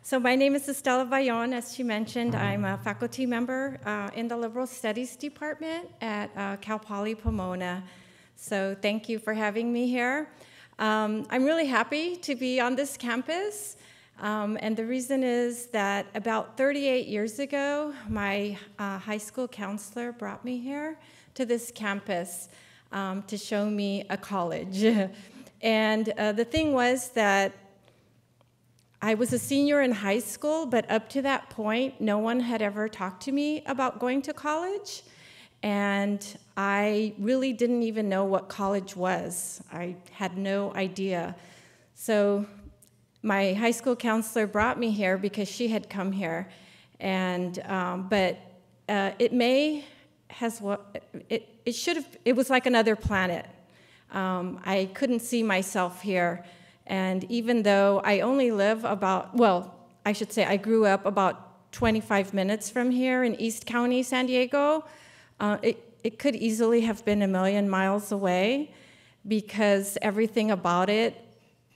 So my name is Estela Ballón. As she mentioned, I'm a faculty member in the Liberal Studies Department at Cal Poly Pomona. So thank you for having me here. I'm really happy to be on this campus. And the reason is that about 38 years ago, my high school counselor brought me here to this campus to show me a college. And the thing was that I was a senior in high school, but up to that point, no one had ever talked to me about going to college. And I really didn't even know what college was. I had no idea. So my high school counselor brought me here because she had come here. And, but it was like another planet. I couldn't see myself here. And even though I only live about, well, I should say I grew up about 25 minutes from here in East County, San Diego, it could easily have been 1,000,000 miles away because everything about it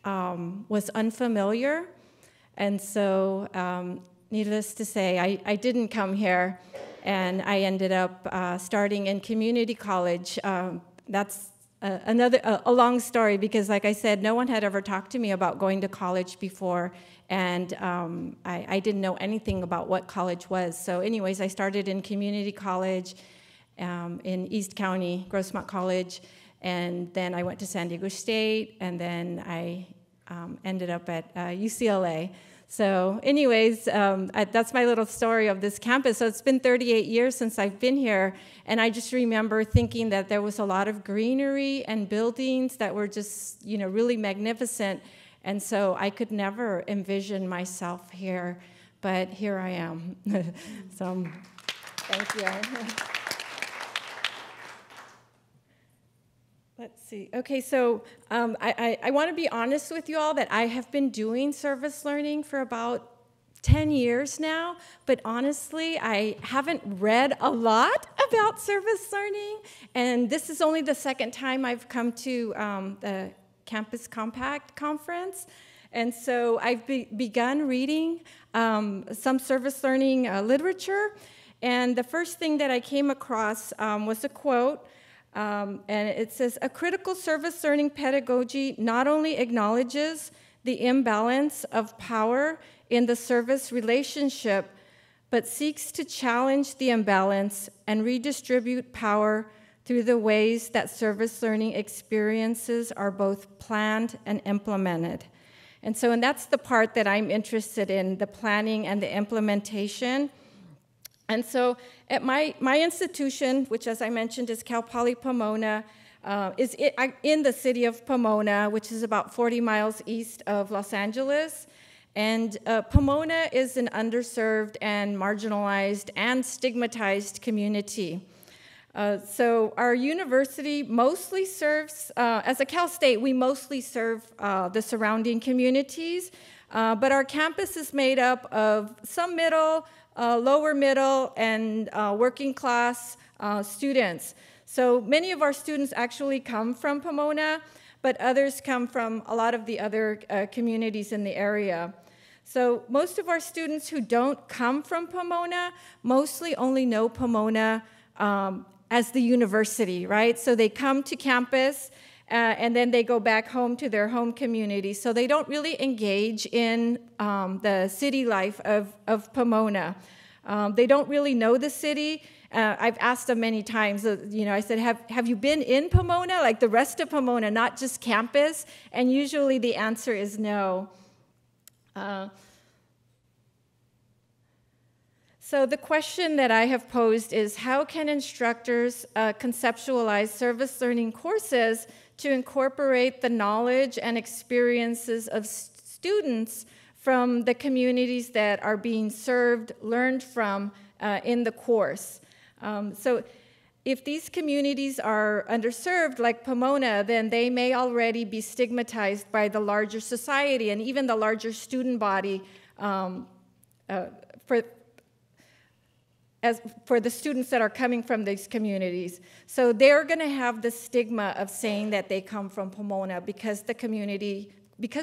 was unfamiliar. And so, needless to say, I didn't come here, and I ended up starting in community college. That's a long story because, like I said, no one had ever talked to me about going to college before, and I didn't know anything about what college was. So anyways, I started in community college in East County, Grossmont College, and then I went to San Diego State, and then I ended up at UCLA. So anyways, that's my little story of this campus. So it's been 38 years since I've been here, and I just remember thinking that there was a lot of greenery and buildings that were just, you know, really magnificent, and so I could never envision myself here, but here I am. So thank you. Let's see. Okay, so I want to be honest with you all that I have been doing service learning for about 10 years now, but honestly, I haven't read a lot about service learning, and this is only the second time I've come to the Campus Compact Conference, and so I've begun reading some service learning literature, and the first thing that I came across was a quote. And it says, "A critical service learning pedagogy not only acknowledges the imbalance of power in the service relationship, but seeks to challenge the imbalance and redistribute power through the ways that service learning experiences are both planned and implemented." And that's the part that I'm interested in, the planning and the implementation. And so at my institution, which as I mentioned is Cal Poly Pomona, is in the city of Pomona, which is about 40 miles east of Los Angeles. And Pomona is an underserved and marginalized and stigmatized community. So our university mostly serves, as a Cal State, we mostly serve the surrounding communities, but our campus is made up of some middle, lower middle, and working class students. So many of our students actually come from Pomona, but others come from a lot of the other communities in the area. So most of our students who don't come from Pomona mostly only know Pomona as the university, right? So they come to campus, and then they go back home to their home community. So they don't really engage in the city life of Pomona. They don't really know the city. I've asked them many times, I said, have you been in Pomona, like the rest of Pomona, not just campus? And usually the answer is no. So the question that I have posed is, how can instructors conceptualize service learning courses to incorporate the knowledge and experiences of students from the communities that are being served, learned from in the course? So if these communities are underserved, like Pomona, then they may already be stigmatized by the larger society and even the larger student body for the students that are coming from these communities. So they're going to have the stigma of saying that they come from Pomona because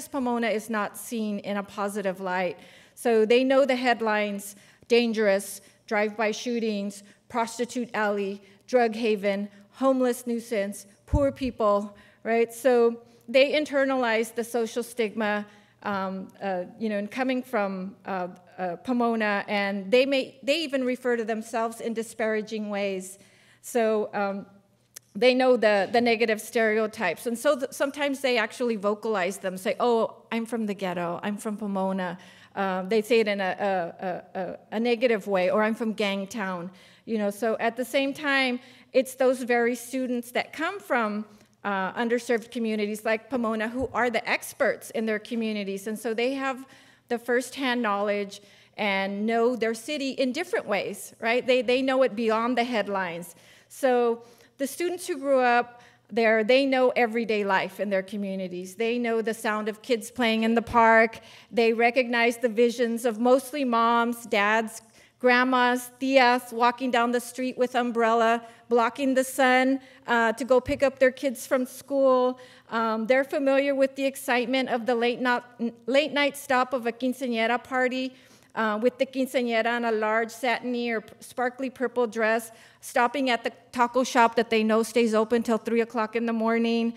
Pomona is not seen in a positive light. So they know the headlines: dangerous, drive-by shootings, prostitute alley, drug haven, homeless nuisance, poor people, right? So they internalize the social stigma, and coming from Pomona, and they even refer to themselves in disparaging ways. So they know the negative stereotypes, and so sometimes they actually vocalize them, say, "Oh, I'm from the ghetto, I'm from Pomona." They say it in a negative way, or "I'm from Gangtown." So at the same time, it's those very students that come from underserved communities like Pomona who are the experts in their communities, and so they have the firsthand knowledge and know their city in different ways, right? They know it beyond the headlines. So the students who grew up there, they know everyday life in their communities. They know the sound of kids playing in the park. They recognize the visions of mostly moms, dads, grandmas, tias walking down the street with umbrella, blocking the sun to go pick up their kids from school. They're familiar with the excitement of the late night stop of a quinceañera party, with the quinceañera in a large satiny or sparkly purple dress, stopping at the taco shop that they know stays open till 3 o'clock in the morning.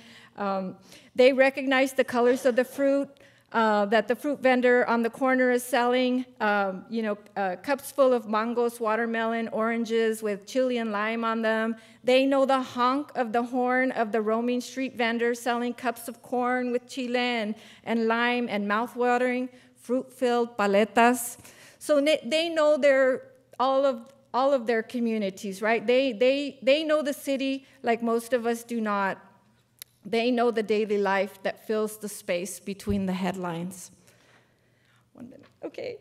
They recognize the colors of the fruit that the fruit vendor on the corner is selling, cups full of mangoes, watermelon, oranges with chili and lime on them. They know the honk of the horn of the roaming street vendor selling cups of corn with chile and lime and mouth-watering, fruit-filled paletas. So they know all of their communities, right? They know the city like most of us do not. They know the daily life that fills the space between the headlines. 1 minute, okay.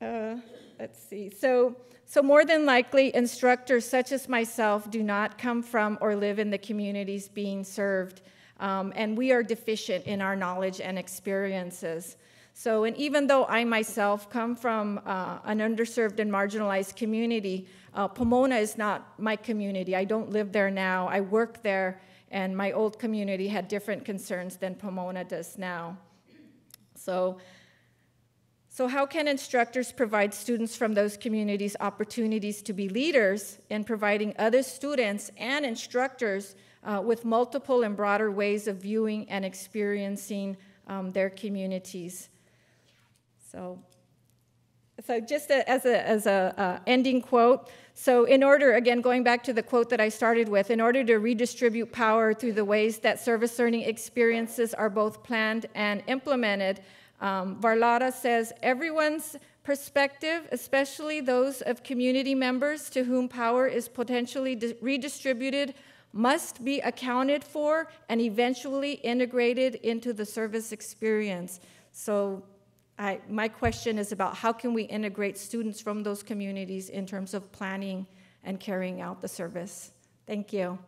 Let's see. So more than likely, instructors such as myself do not come from or live in the communities being served, and we are deficient in our knowledge and experiences. So, and even though I myself come from an underserved and marginalized community, Pomona is not my community. I don't live there now. I work there, and my old community had different concerns than Pomona does now. So how can instructors provide students from those communities opportunities to be leaders in providing other students and instructors with multiple and broader ways of viewing and experiencing their communities? So just as a ending quote, so in order, again, going back to the quote that I started with, in order to redistribute power through the ways that service learning experiences are both planned and implemented, Varlada says, everyone's perspective, especially those of community members to whom power is potentially redistributed, must be accounted for and eventually integrated into the service experience. So my question is about how can we integrate students from those communities in terms of planning and carrying out the service. Thank you.